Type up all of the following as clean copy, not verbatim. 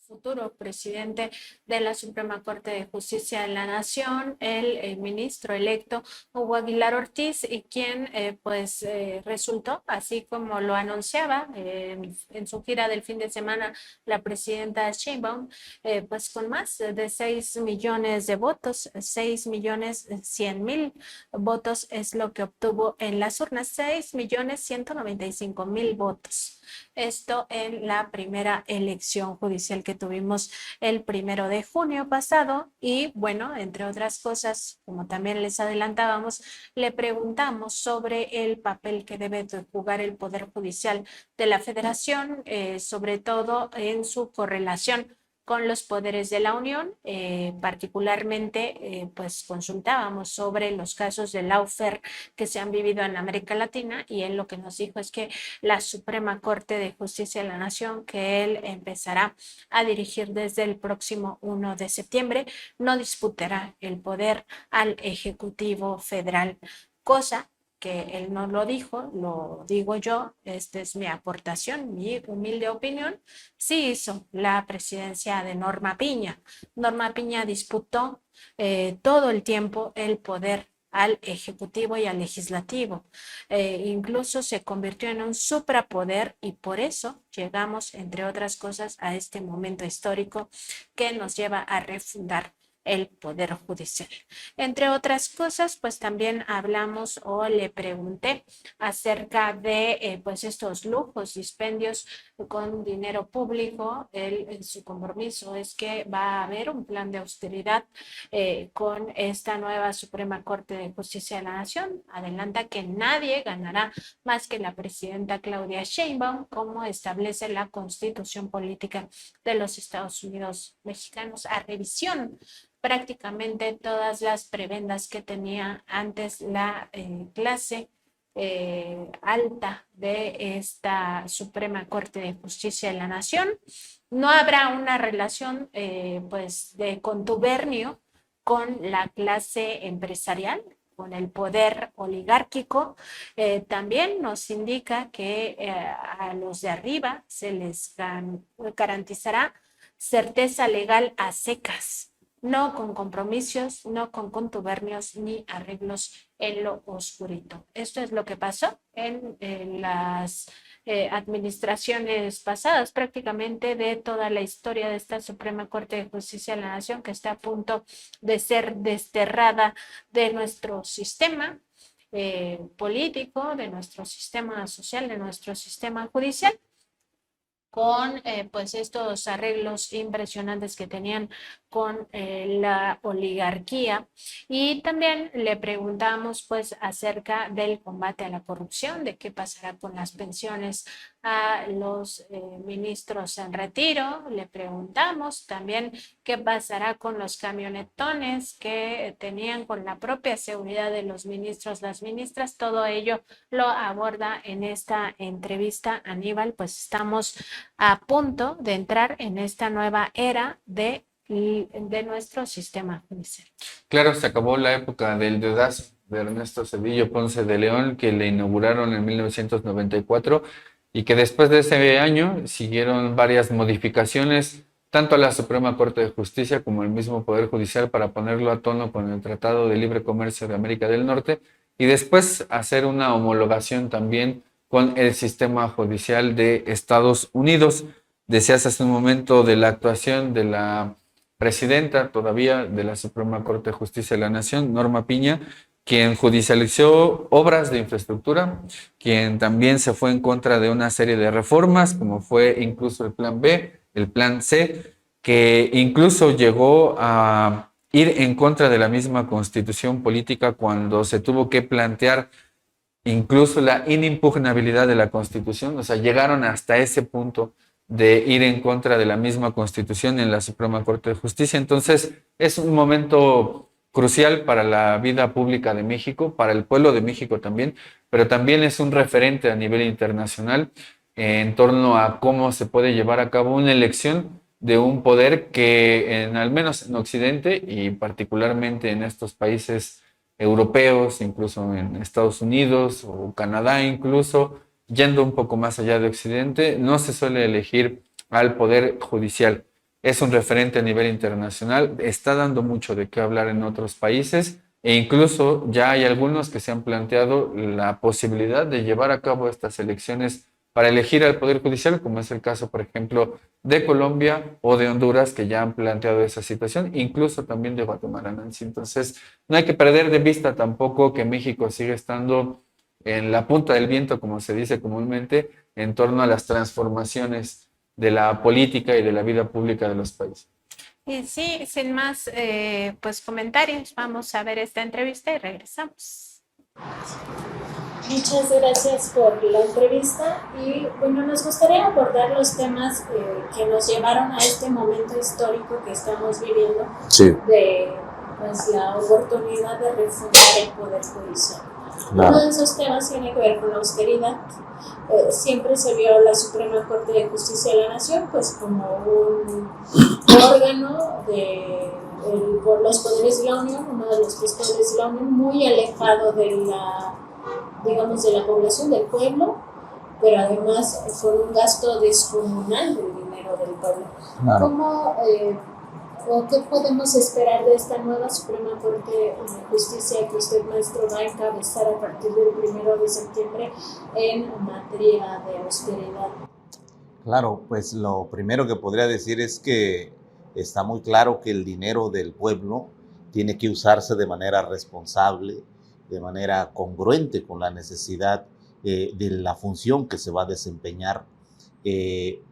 futuro presidente de la Suprema Corte de Justicia de la Nación, el ministro electo Hugo Aguilar Ortiz, y quien resultó, así como lo anunciaba en su gira del fin de semana la presidenta Sheinbaum, pues con más de 6 millones de votos, 6.100.000 votos es lo que obtuvo en las urnas, 6.195.000 votos. Esto en la primera elección judicial que tuvimos el 1 de junio pasado. Y bueno, entre otras cosas, como también les adelantábamos, le preguntamos sobre el papel que debe de jugar el Poder Judicial de la Federación, sobre todo en su correlación con los poderes de la Unión. Particularmente, pues consultábamos sobre los casos de lawfare que se han vivido en América Latina, y él lo que nos dijo es que la Suprema Corte de Justicia de la Nación, que él empezará a dirigir desde el próximo 1 de septiembre, no disputará el poder al Ejecutivo Federal, cosa que él no lo dijo, lo digo yo. Esta es mi aportación, mi humilde opinión. Sí hizo la presidencia de Norma Piña. Norma Piña disputó todo el tiempo el poder al Ejecutivo y al Legislativo. Incluso se convirtió en un suprapoder, y por eso llegamos, entre otras cosas, a este momento histórico que nos lleva a refundar el Poder Judicial. Entre otras cosas, pues también hablamos o le pregunté acerca de pues estos lujos, dispendios con dinero público. Su compromiso es que va a haber un plan de austeridad con esta nueva Suprema Corte de Justicia de la Nación. Adelanta que nadie ganará más que la presidenta Claudia Sheinbaum, como establece la Constitución Política de los Estados Unidos Mexicanos, a revisión prácticamente todas las prebendas que tenía antes la clase alta de esta Suprema Corte de Justicia de la Nación. No habrá una relación pues de contubernio con la clase empresarial, con el poder oligárquico. También nos indica que a los de arriba se les garantizará certeza legal a secas, no con compromisos, no con contubernios ni arreglos en lo oscurito. Esto es lo que pasó en las administraciones pasadas, prácticamente de toda la historia de esta Suprema Corte de Justicia de la Nación, que está a punto de ser desterrada de nuestro sistema político, de nuestro sistema social, de nuestro sistema judicial, con pues estos arreglos impresionantes que tenían con la oligarquía. Y también le preguntamos pues acerca del combate a la corrupción, de qué pasará con las pensiones a los ministros en retiro. Le preguntamos también qué pasará con los camionetones que tenían con la propia seguridad de los ministros, las ministras. Todo ello lo aborda en esta entrevista Aníbal. Pues estamos a punto de entrar en esta nueva era de nuestro sistema judicial. Claro, se acabó la época del dedazo de Ernesto Zedillo Ponce de León, que le inauguraron en 1994, y que después de ese año siguieron varias modificaciones, tanto a la Suprema Corte de Justicia como al mismo Poder Judicial, para ponerlo a tono con el Tratado de Libre Comercio de América del Norte, y después hacer una homologación también con el sistema judicial de Estados Unidos. Decías hace un momento de la actuación de la presidenta todavía de la Suprema Corte de Justicia de la Nación, Norma Piña, quien judicializó obras de infraestructura, quien también se fue en contra de una serie de reformas, como fue incluso el Plan B, el Plan C, que incluso llegó a ir en contra de la misma Constitución política cuando se tuvo que plantear incluso la inimpugnabilidad de la Constitución. O sea, llegaron hasta ese punto de ir en contra de la misma Constitución en la Suprema Corte de Justicia. Entonces, es un momento crucial para la vida pública de México, para el pueblo de México también, pero también es un referente a nivel internacional en torno a cómo se puede llevar a cabo una elección de un poder que, al menos en Occidente y particularmente en estos países europeos, incluso en Estados Unidos o Canadá incluso, yendo un poco más allá de Occidente, no se suele elegir al Poder Judicial. es un referente a nivel internacional, está dando mucho de qué hablar en otros países e incluso ya hay algunos que se han planteado la posibilidad de llevar a cabo estas elecciones para elegir al Poder Judicial, como es el caso, por ejemplo, de Colombia o de Honduras, que ya han planteado esa situación, incluso también de Guatemala, Nancy. Entonces, no hay que perder de vista tampoco que México sigue estando en la punta del viento, como se dice comúnmente, en torno a las transformaciones de la política y de la vida pública de los países. Y sí, sin más pues comentarios, vamos a ver esta entrevista y regresamos. Muchas gracias por la entrevista y bueno, nos gustaría abordar los temas que nos llevaron a este momento histórico que estamos viviendo, Sí, de pues, la oportunidad de refundar el Poder Judicial. claro. Uno de esos temas tiene que ver con la austeridad. Siempre se vio la Suprema Corte de Justicia de la Nación pues como un órgano por los poderes de la Unión, uno de los tres poderes de la Unión, muy alejado de la, digamos, de la población, del pueblo, pero además con un gasto descomunal del dinero del pueblo. Claro. ¿Cómo o qué podemos esperar de esta nueva Suprema Corte de Justicia que usted, maestro, va a encabezar a partir del 1 de septiembre en materia de austeridad? Claro, pues lo primero que podría decir es que está muy claro que el dinero del pueblo tiene que usarse de manera responsable, de manera congruente con la necesidad de la función que se va a desempeñar.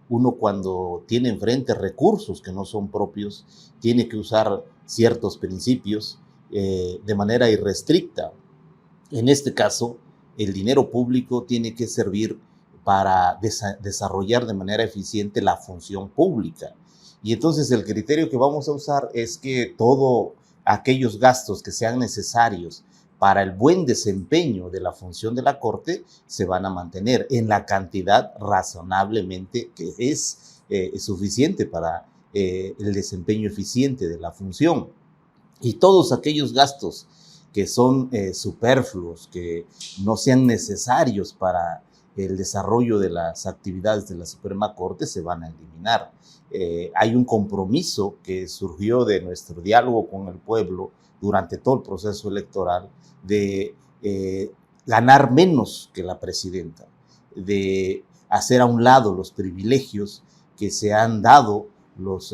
Uno cuando tiene enfrente recursos que no son propios, tiene que usar ciertos principios de manera irrestricta. En este caso, el dinero público tiene que servir para desarrollar de manera eficiente la función pública. Y entonces el criterio que vamos a usar es que todos aquellos gastos que sean necesarios para el buen desempeño de la función de la Corte se van a mantener en la cantidad razonablemente que es suficiente para el desempeño eficiente de la función. Y todos aquellos gastos que son superfluos, que no sean necesarios para el desarrollo de las actividades de la Suprema Corte, se van a eliminar. Hay un compromiso que surgió de nuestro diálogo con el pueblo durante todo el proceso electoral de ganar menos que la presidenta, de hacer a un lado los privilegios que se han dado los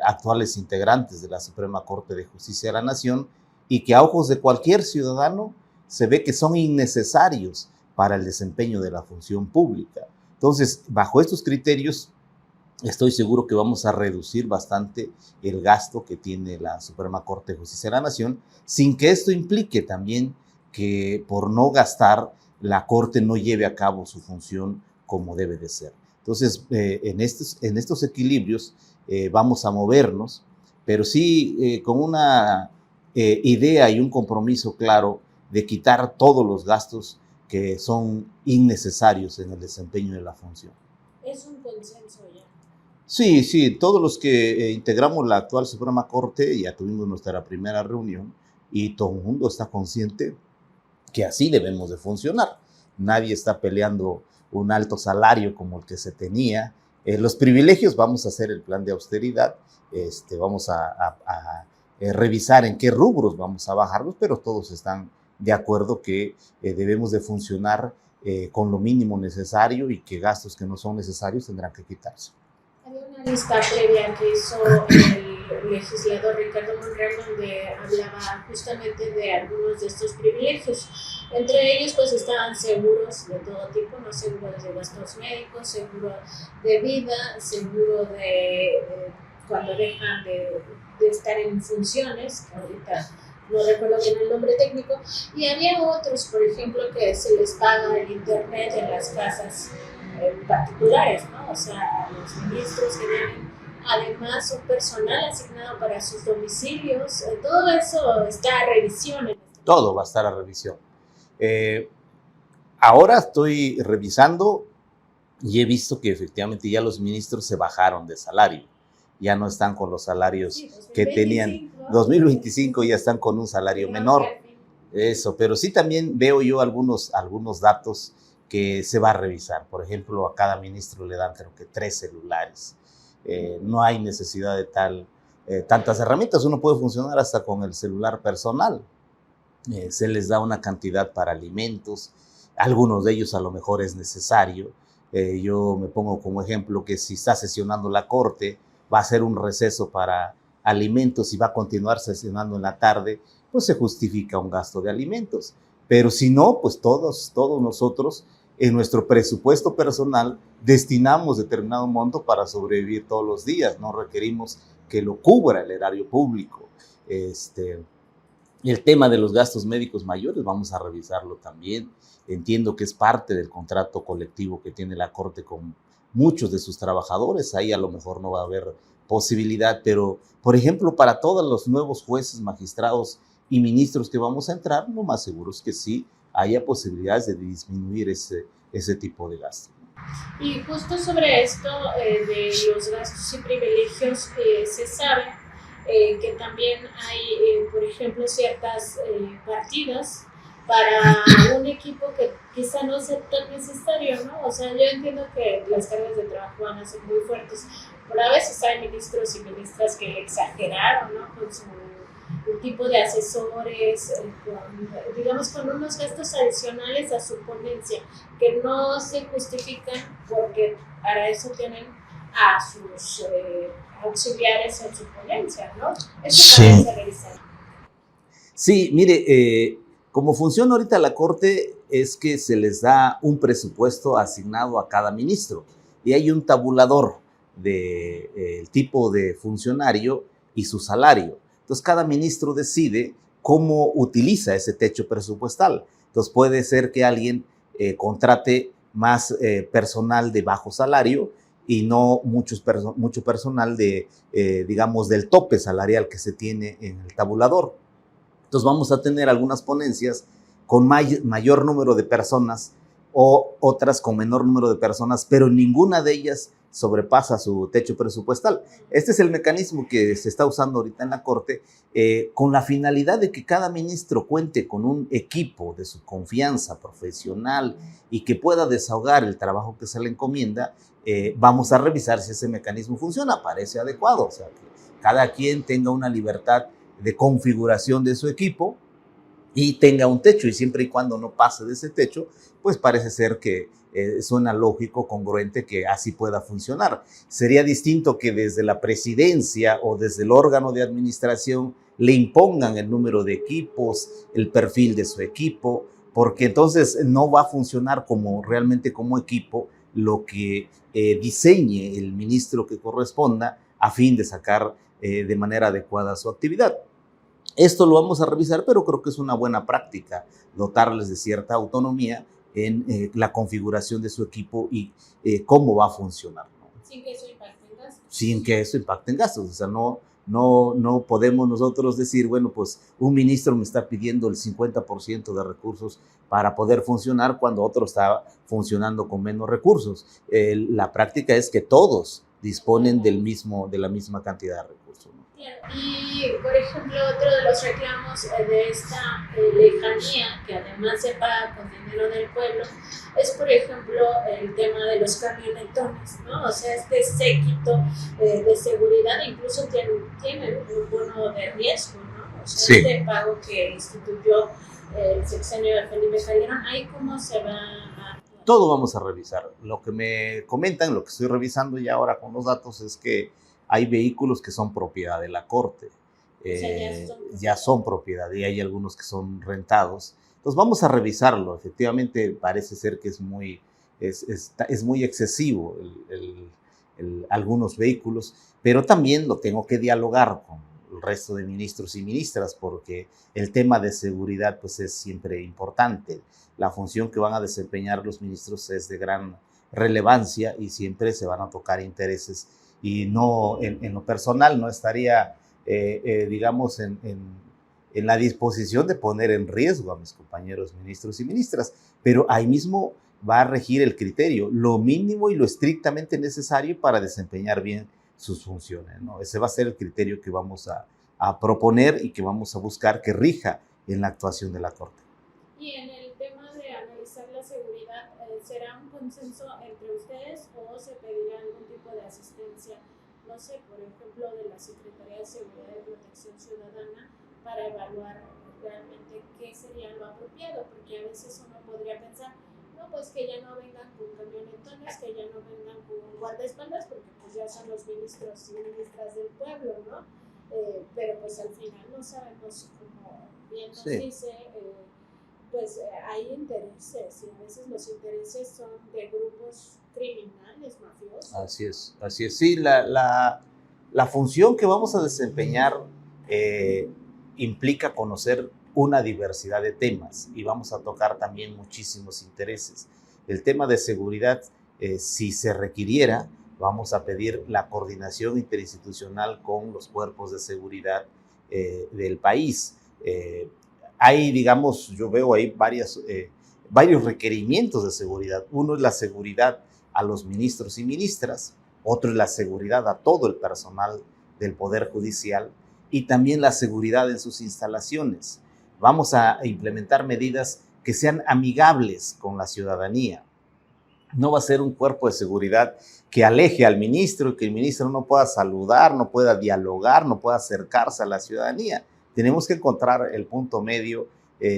actuales integrantes de la Suprema Corte de Justicia de la Nación y que a ojos de cualquier ciudadano se ve que son innecesarios para el desempeño de la función pública. Entonces, bajo estos criterios, estoy seguro que vamos a reducir bastante el gasto que tiene la Suprema Corte de Justicia de la Nación, sin que esto implique también que por no gastar, la Corte no lleve a cabo su función como debe de ser. Entonces, en estos equilibrios vamos a movernos, pero sí con una idea y un compromiso claro de quitar todos los gastos que son innecesarios en el desempeño de la función. Es un consenso ya. Sí, sí, todos los que integramos la actual Suprema Corte ya tuvimos nuestra primera reunión y todo el mundo está consciente que así debemos de funcionar. Nadie está peleando un alto salario como el que se tenía. Los privilegios, vamos a hacer el plan de austeridad, vamos a revisar en qué rubros vamos a bajarlos, pero todos están de acuerdo que debemos de funcionar con lo mínimo necesario y que gastos que no son necesarios tendrán que quitarse. Había una lista previa que hizo el legislador Ricardo Monreal donde hablaba justamente de algunos de estos privilegios. Entre ellos pues estaban seguros de todo tipo, no seguros de gastos médicos, seguro de vida, seguro de cuando dejan de estar en funciones, que ahorita no recuerdo bien el nombre técnico, y había otros, por ejemplo, que se les paga el internet en las casas particulares, ¿no? O sea, a los ministros que tienen además un personal asignado para sus domicilios, todo eso está a revisión. Todo va a estar a revisión. Ahora estoy revisando y he visto que efectivamente ya los ministros se bajaron de salario. Ya no están con los salarios que tenían. 2025 ya están con un salario menor. Eso, pero sí también veo yo algunos datos que se va a revisar. Por ejemplo, a cada ministro le dan creo que 3 celulares. no hay necesidad de tantas herramientas. Uno puede funcionar hasta con el celular personal. Se les da una cantidad para alimentos, algunos de ellos a lo mejor es necesario. Yo me pongo como ejemplo que si está sesionando la Corte, va a ser un receso para alimentos y va a continuar sesionando en la tarde, pues se justifica un gasto de alimentos. Pero si no, pues todos nosotros en nuestro presupuesto personal destinamos determinado monto para sobrevivir todos los días, no requerimos que lo cubra el erario público. El tema de los gastos médicos mayores vamos a revisarlo también. Entiendo que es parte del contrato colectivo que tiene la Corte con muchos de sus trabajadores. Ahí a lo mejor no va a haber posibilidad, pero por ejemplo para todos los nuevos jueces, magistrados y ministros que vamos a entrar, lo más seguro es que sí haya posibilidades de disminuir ese tipo de gasto. Y justo sobre esto de los gastos y privilegios, se sabe que también hay, por ejemplo, ciertas partidas para un equipo que quizá no sea tan necesario, ¿no? O sea, yo entiendo que las cargas de trabajo van a ser muy fuertes, pero a veces hay ministros y ministras que exageraron, ¿no? Con su tipo de asesores, digamos, con unos gastos adicionales a su ponencia, que no se justifican porque para eso tienen a sus auxiliares en su ponencia, ¿no? Eso también se revisa. Sí, mire, como funciona ahorita la Corte es que se les da un presupuesto asignado a cada ministro y hay un tabulador del tipo de funcionario y su salario. Entonces, cada ministro decide cómo utiliza ese techo presupuestal. Entonces, puede ser que alguien contrate más personal de bajo salario y no mucho personal digamos, del tope salarial que se tiene en el tabulador. Entonces, vamos a tener algunas ponencias con mayor número de personas o otras con menor número de personas, pero ninguna de ellas sobrepasa su techo presupuestal. Este es el mecanismo que se está usando ahorita en la Corte, con la finalidad de que cada ministro cuente con un equipo de su confianza profesional y que pueda desahogar el trabajo que se le encomienda. Vamos a revisar si ese mecanismo funciona, parece adecuado, o sea, que cada quien tenga una libertad de configuración de su equipo y tenga un techo, y siempre y cuando no pase de ese techo, pues parece ser que suena lógico, congruente que así pueda funcionar. Sería distinto que desde la presidencia o desde el órgano de administración le impongan el número de equipos, el perfil de su equipo, porque entonces no va a funcionar realmente como equipo lo que diseñe el ministro que corresponda a fin de sacar de manera adecuada su actividad. Esto lo vamos a revisar, pero creo que es una buena práctica dotarles de cierta autonomía en la configuración de su equipo y cómo va a funcionar, ¿no? Sin que eso impacte en gastos. Sin que eso impacte en gastos. O sea, no podemos nosotros decir, bueno, pues un ministro me está pidiendo el 50% de recursos para poder funcionar cuando otro está funcionando con menos recursos. La práctica es que todos disponen de la misma cantidad de recursos, ¿no? Y, por ejemplo, otro de los reclamos de esta lejanía, que además se paga con dinero del pueblo, es, por ejemplo, el tema de los camionetones, ¿no? O sea, este séquito de seguridad incluso tiene un bono de riesgo, ¿no? O sea, sí. Este pago que instituyó el sexenio de Felipe Calderón, ¿ahí cómo se va a...? Todo vamos a revisar. Lo que me comentan, lo que estoy revisando ya ahora con los datos es que hay vehículos que son propiedad de la Corte, ya son propiedad, y hay algunos que son rentados. Entonces vamos a revisarlo. Efectivamente parece ser que es muy excesivo algunos vehículos, pero también lo tengo que dialogar con el resto de ministros y ministras, porque el tema de seguridad pues es siempre importante. La función que van a desempeñar los ministros es de gran relevancia y siempre se van a tocar intereses, y no, en lo personal no estaría, digamos, en la disposición de poner en riesgo a mis compañeros ministros y ministras, pero ahí mismo va a regir el criterio, lo mínimo y lo estrictamente necesario para desempeñar bien sus funciones, ¿no? Ese va a ser el criterio que vamos a proponer y que vamos a buscar que rija en la actuación de la Corte. Y en el tema de analizar la seguridad, ¿será un consenso entre ustedes o se pedirá algún tipo de asistencia no sé, por ejemplo, de la Secretaría de Seguridad y Protección Ciudadana para evaluar realmente qué sería lo apropiado, porque a veces uno podría pensar, no, pues que ya no vengan con camionetones, que ya no vengan con guardaespaldas, porque pues ya son los ministros y ministras del pueblo, ¿no? Pero pues al final no sabemos, como bien nos dice, pues hay intereses, y a veces los intereses son de grupos criminales, mafiosos. Así es. Sí, la función que vamos a desempeñar implica conocer una diversidad de temas y vamos a tocar también muchísimos intereses. El tema de seguridad, si se requiriera, vamos a pedir la coordinación interinstitucional con los cuerpos de seguridad del país. Hay, digamos, yo veo ahí varios requerimientos de seguridad. Uno es la seguridad a los ministros y ministras, otro es la seguridad a todo el personal del Poder Judicial y también la seguridad en sus instalaciones. Vamos a implementar medidas que sean amigables con la ciudadanía. No va a ser un cuerpo de seguridad que aleje al ministro y que el ministro no pueda saludar, no pueda dialogar, no pueda acercarse a la ciudadanía. Tenemos que encontrar el punto medio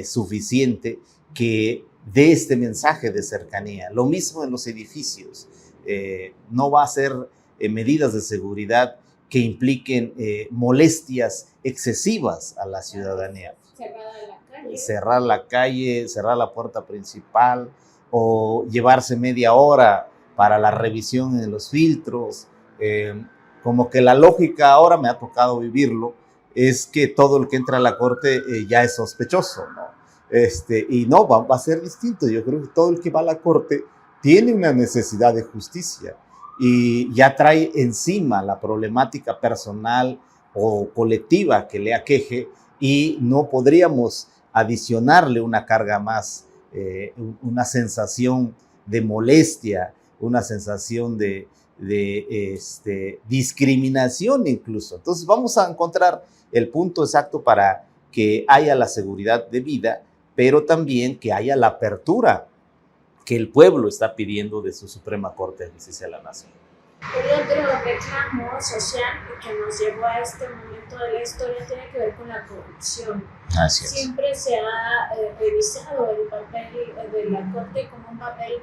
suficiente que dé este mensaje de cercanía. Lo mismo en los edificios. No va a ser medidas de seguridad que impliquen molestias excesivas a la ciudadanía. Cerrar la calle, cerrar la puerta principal o llevarse media hora para la revisión en los filtros. Como que la lógica, ahora me ha tocado vivirlo, es que todo el que entra a la corte ya es sospechoso, ¿no? Y no, va a ser distinto. Yo creo que todo el que va a la corte tiene una necesidad de justicia y ya trae encima la problemática personal o colectiva que le aqueje y no podríamos adicionarle una carga más, una sensación de molestia, una sensación de discriminación incluso. Entonces vamos a encontrar el punto exacto para que haya la seguridad debida, pero también que haya la apertura que el pueblo está pidiendo de su Suprema Corte de Justicia de la Nación. El otro reclamo social que nos llevó a este momento de la historia tiene que ver con la corrupción. Así es. Siempre se ha revisado el papel de la Corte como un papel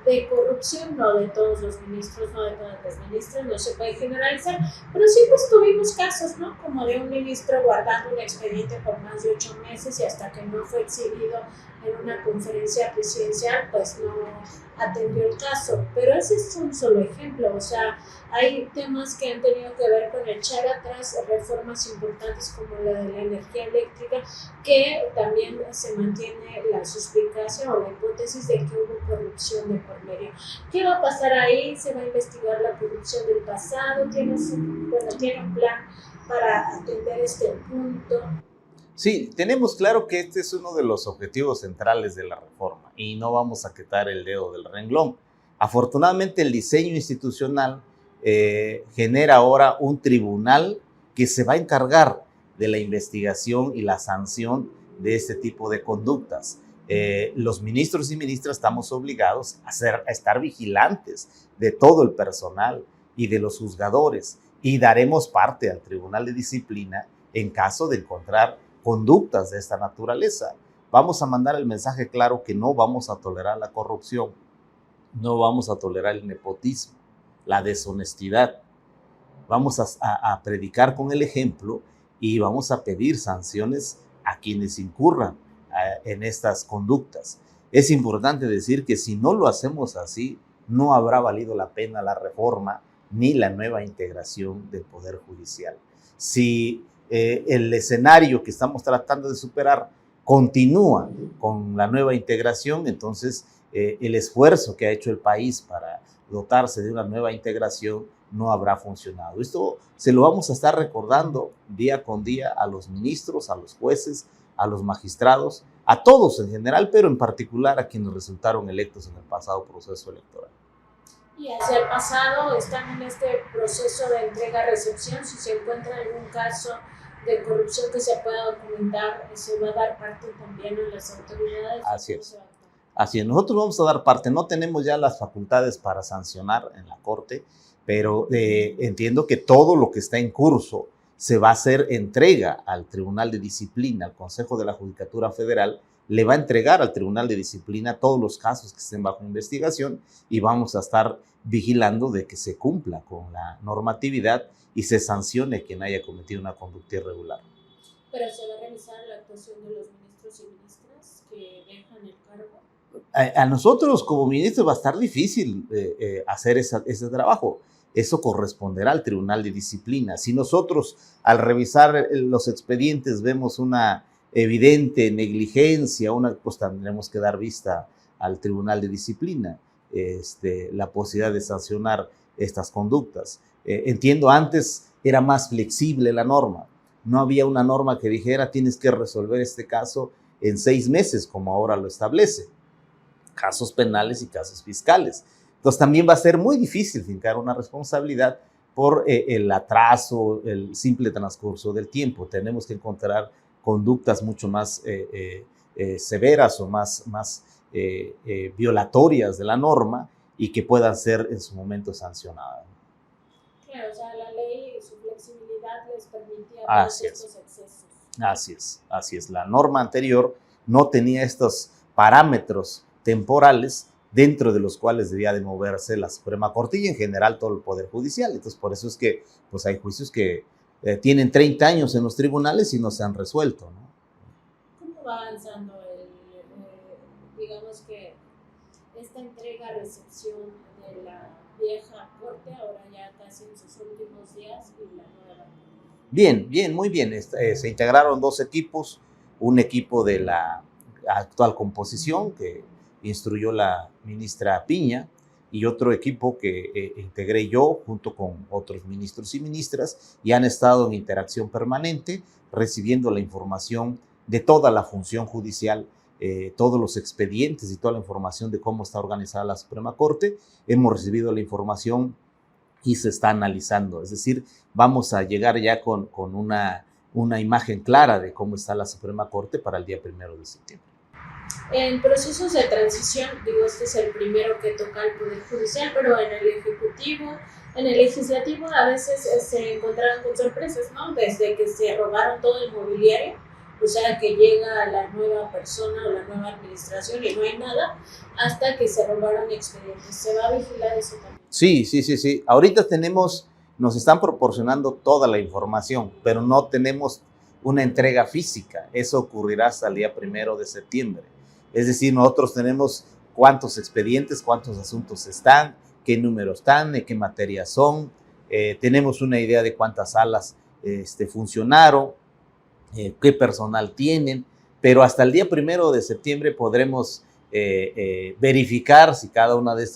de corrupción, no de todos los ministros, no de todas las ministras, no se puede generalizar, pero sí pues tuvimos casos, ¿no? Como de un ministro guardando un expediente por más de 8 meses y hasta que no fue exhibido en una conferencia presidencial, pues no atendió el caso. Pero ese es un solo ejemplo, o sea, hay temas que han tenido que ver con echar atrás reformas importantes como la de la energía eléctrica, que también se mantiene la suspicacia o la hipótesis de que hubo corrupción de por medio. ¿Qué va a pasar ahí? ¿Se va a investigar la corrupción del pasado? ¿Tiene un plan para atender este punto? Sí, tenemos claro que este es uno de los objetivos centrales de la reforma y no vamos a quitar el dedo del renglón. Afortunadamente, el diseño institucional genera ahora un tribunal que se va a encargar de la investigación y la sanción de este tipo de conductas. Los ministros y ministras estamos obligados a estar vigilantes de todo el personal y de los juzgadores y daremos parte al Tribunal de Disciplina en caso de encontrar conductas de esta naturaleza. Vamos a mandar el mensaje claro que no vamos a tolerar la corrupción, no vamos a tolerar el nepotismo, la deshonestidad. Vamos a predicar con el ejemplo y vamos a pedir sanciones a quienes incurran en estas conductas. Es importante decir que si no lo hacemos así, no habrá valido la pena la reforma ni la nueva integración del Poder Judicial. Si el escenario que estamos tratando de superar continúa con la nueva integración, entonces el esfuerzo que ha hecho el país para dotarse de una nueva integración no habrá funcionado. Esto se lo vamos a estar recordando día con día a los ministros, a los jueces, a los magistrados, a todos en general, pero en particular a quienes resultaron electos en el pasado proceso electoral. Y hacia el pasado están en este proceso de entrega-recepción. Si se encuentra algún caso de corrupción que se pueda documentar, se va a dar parte también a las autoridades. Así es. Así es, nosotros vamos a dar parte, no tenemos ya las facultades para sancionar en la Corte, pero entiendo que todo lo que está en curso se va a hacer entrega al Tribunal de Disciplina, al Consejo de la Judicatura Federal, le va a entregar al Tribunal de Disciplina todos los casos que estén bajo investigación y vamos a estar vigilando de que se cumpla con la normatividad y se sancione quien haya cometido una conducta irregular. Pero se va a revisar la actuación de los ministros y ministras que dejan el cargo. A nosotros como ministros va a estar difícil hacer ese trabajo. Eso corresponderá al Tribunal de Disciplina. Si nosotros al revisar los expedientes vemos una evidente negligencia, pues tendremos que dar vista al Tribunal de Disciplina, la posibilidad de sancionar estas conductas. Entiendo, antes era más flexible la norma. No había una norma que dijera tienes que resolver este caso en 6 meses, como ahora lo establece. Casos penales y casos fiscales. Entonces también va a ser muy difícil fincar una responsabilidad por el atraso, el simple transcurso del tiempo. Tenemos que encontrar conductas mucho más severas o más violatorias de la norma y que puedan ser en su momento sancionadas. Claro, o sea, la ley y su flexibilidad les permitía todos estos excesos. Así es. La norma anterior no tenía estos parámetros temporales dentro de los cuales debía de moverse la Suprema Corte y en general todo el Poder Judicial. Entonces, por eso es que pues, hay juicios que tienen 30 años en los tribunales y no se han resuelto, ¿no? ¿Cómo va avanzando digamos que esta entrega-recepción de la vieja Corte, ahora ya casi en sus últimos días, y la nueva? Bien, muy bien. Se integraron 2 equipos, un equipo de la actual composición que instruyó la ministra Piña y otro equipo que integré yo junto con otros ministros y ministras y han estado en interacción permanente recibiendo la información de toda la función judicial, todos los expedientes y toda la información de cómo está organizada la Suprema Corte. Hemos recibido la información y se está analizando, es decir, vamos a llegar ya con una imagen clara de cómo está la Suprema Corte para el día 1 de septiembre. En procesos de transición, digo, este es el primero que toca el Poder Judicial, pero en el Ejecutivo, en el Legislativo a veces se encontraron con sorpresas, ¿no? Desde que se robaron todo el mobiliario, o sea, que llega la nueva persona o la nueva administración y no hay nada, hasta que se robaron expedientes. ¿Se va a vigilar eso también? Sí. Ahorita nos están proporcionando toda la información, pero no tenemos una entrega física. Eso ocurrirá hasta el día 1 de septiembre. Es decir, nosotros tenemos cuántos expedientes, cuántos asuntos están, qué números están, de qué materia son. Tenemos una idea de cuántas salas funcionaron, qué personal tienen, pero hasta el día 1 de septiembre podremos verificar si cada una de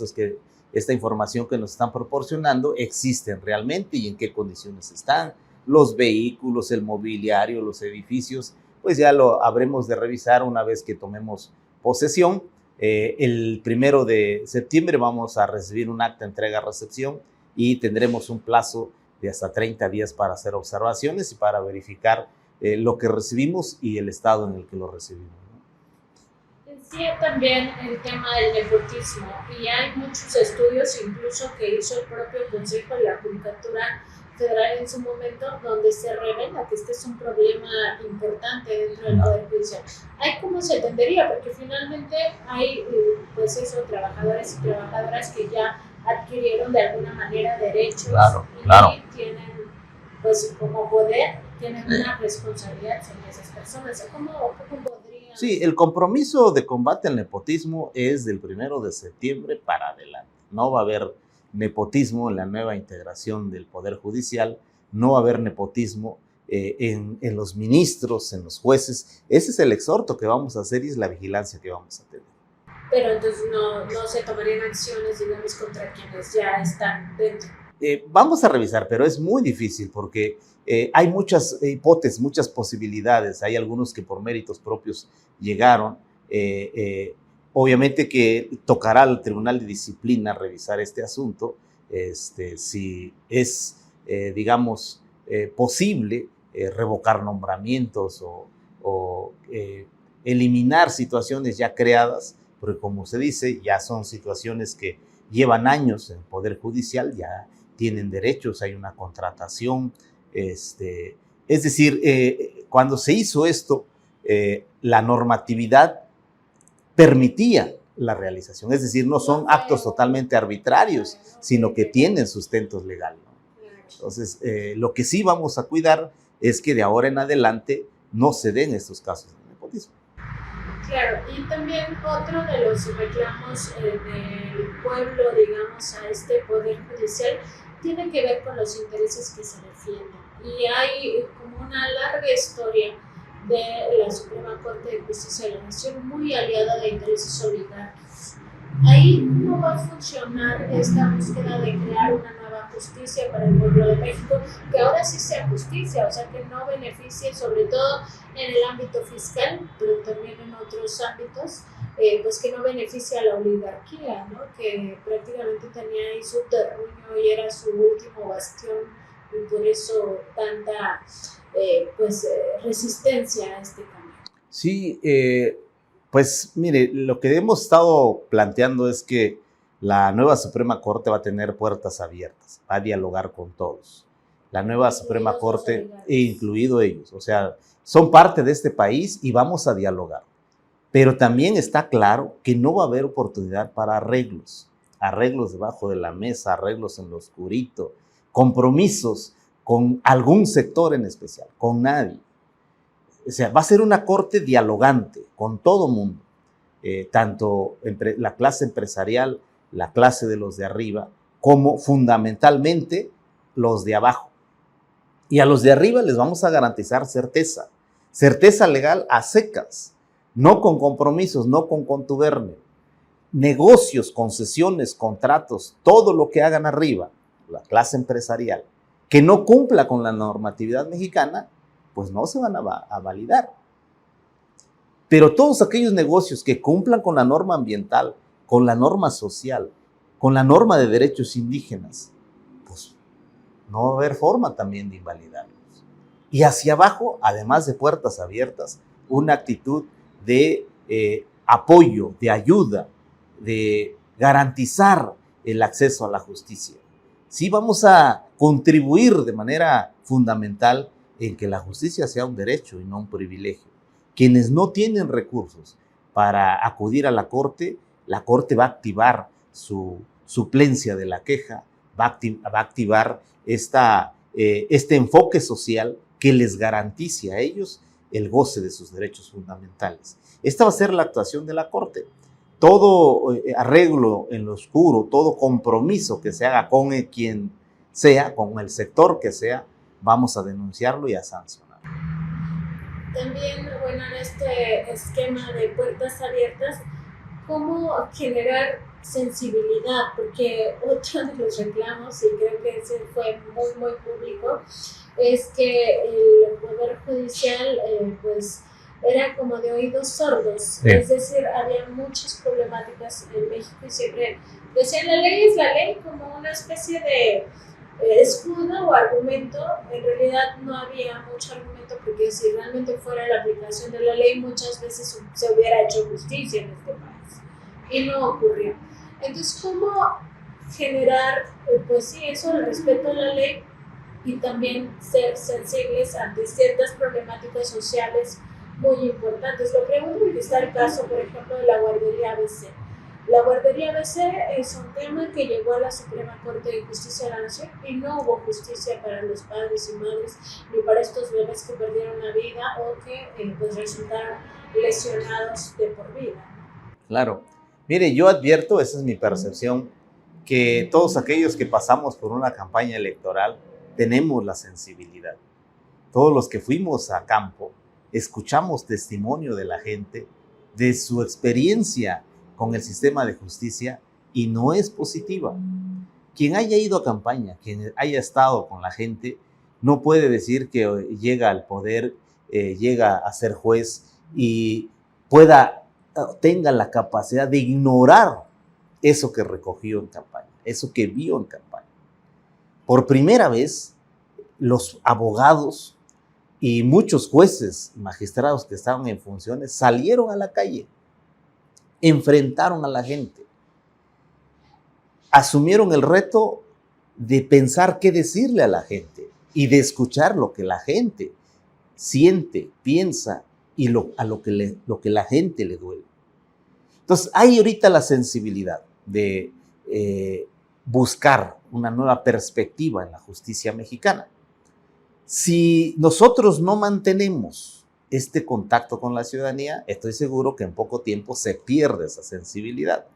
esta información que nos están proporcionando existen realmente y en qué condiciones están. Los vehículos, el mobiliario, los edificios, pues ya lo habremos de revisar una vez que tomemos posesión. El 1 de septiembre vamos a recibir un acta de entrega-recepción y tendremos un plazo de hasta 30 días para hacer observaciones y para verificar lo que recibimos y el estado en el que lo recibimos. Decía también el tema del nepotismo y hay muchos estudios, incluso que hizo el propio Consejo de la Judicatura Federal en su momento, donde se revela que este es un problema importante dentro del Poder Judicial. ¿Cómo se entendería? Porque finalmente hay, pues eso, trabajadores y trabajadoras que ya adquirieron de alguna manera derechos y tienen, pues como poder, tienen una responsabilidad sobre esas personas. ¿Cómo podría? Sí, el compromiso de combate al nepotismo es del 1 de septiembre para adelante. No va a haber nepotismo en la nueva integración del Poder Judicial, no va a haber nepotismo en los ministros, en los jueces. Ese es el exhorto que vamos a hacer y es la vigilancia que vamos a tener. Pero entonces no se tomarían acciones, digamos, contra quienes ya están dentro. Vamos a revisar, pero es muy difícil porque hay muchas hipótesis, muchas posibilidades. Hay algunos que por méritos propios llegaron. Obviamente que tocará al Tribunal de Disciplina revisar este asunto, si es, digamos, posible revocar nombramientos o eliminar situaciones ya creadas, porque como se dice, ya son situaciones que llevan años en el Poder Judicial, tienen derechos, hay una contratación. Es decir, cuando se hizo esto, la normatividad permitía la realización, es decir, no son actos totalmente arbitrarios, sino que tienen sustentos legales, ¿no? Entonces, lo que sí vamos a cuidar es que de ahora en adelante no se den estos casos de nepotismo. Claro, y también otro de los reclamos del pueblo, digamos, a este poder judicial, tiene que ver con los intereses que se defienden. Y hay como una larga historia de la Suprema Corte de Justicia de la Nación muy aliada de intereses oligárquicos. Ahí no va a funcionar esta búsqueda de crear una nueva justicia para el pueblo de México, que ahora sí sea justicia, o sea, que no beneficie sobre todo en el ámbito fiscal, pero también en otros ámbitos, pues que no beneficie a la oligarquía, ¿no? Que prácticamente tenía ahí su terruño y era su último bastión, y por eso tanta resistencia a este cambio. Sí, pues mire, lo que hemos estado planteando es que la nueva Suprema Corte va a tener puertas abiertas, va a dialogar con todos. La nueva Suprema Corte, incluido ellos, o sea, son parte de este país y vamos a dialogar. Pero también está claro que no va a haber oportunidad para arreglos debajo de la mesa, arreglos en lo oscurito, compromisos con algún sector en especial, con nadie. O sea, va a ser una corte dialogante con todo mundo, tanto la clase empresarial, la clase de los de arriba, como fundamentalmente los de abajo. Y a los de arriba les vamos a garantizar certeza legal a secas, no con compromisos, no con contubernio. Negocios, concesiones, contratos, todo lo que hagan arriba, la clase empresarial, que no cumpla con la normatividad mexicana, pues no se van a validar. Pero todos aquellos negocios que cumplan con la norma ambiental, con la norma social, con la norma de derechos indígenas, pues no va a haber forma también de invalidarlos. Y hacia abajo, además de puertas abiertas, una actitud de apoyo, de ayuda, de garantizar el acceso a la justicia. Sí vamos a contribuir de manera fundamental en que la justicia sea un derecho y no un privilegio. Quienes no tienen recursos para acudir a la corte va a activar su suplencia de la queja, va a activar este enfoque social que les garantice a ellos el goce de sus derechos fundamentales. Esta va a ser la actuación de la corte. Todo arreglo en lo oscuro, todo compromiso que se haga con quien sea, con el sector que sea, vamos a denunciarlo y a sancionar. También, bueno, en este esquema de puertas abiertas, ¿cómo generar sensibilidad? Porque otro de los reclamos, y creo que ese fue muy, muy público, es que el Poder Judicial, pues, era como de oídos sordos. Sí. Es decir, había muchas problemáticas en México y siempre decían, la ley es la ley, como una especie de escudo o argumento. En realidad no había mucho argumento, porque si realmente fuera la aplicación de la ley, muchas veces se hubiera hecho justicia en este país y no ocurrió. Entonces, ¿cómo generar, pues sí, eso, el respeto a la ley y también ser sensibles ante ciertas problemáticas sociales muy importantes? Lo pregunto porque está el caso, por ejemplo, de la guardería ABC. La guardería ABC es un tema que llegó a la Suprema Corte de Justicia de la Nación y no hubo justicia para los padres y madres ni para estos bebés que perdieron la vida o que pues resultaron lesionados de por vida. Claro. Mire, yo advierto, esa es mi percepción, que todos aquellos que pasamos por una campaña electoral tenemos la sensibilidad. Todos los que fuimos a campo escuchamos testimonio de la gente, de su experiencia con el sistema de justicia, y no es positiva. Quien haya ido a campaña, quien haya estado con la gente, no puede decir que llega al poder, llega a ser juez y tenga la capacidad de ignorar eso que recogió en campaña, eso que vio en campaña. Por primera vez, los abogados y muchos jueces y magistrados que estaban en funciones salieron a la calle, enfrentaron a la gente, asumieron el reto de pensar qué decirle a la gente y de escuchar lo que la gente siente, piensa y lo que la gente le duele. Entonces, hay ahorita la sensibilidad de buscar una nueva perspectiva en la justicia mexicana. Si nosotros no mantenemos este contacto con la ciudadanía, estoy seguro que en poco tiempo se pierde esa sensibilidad.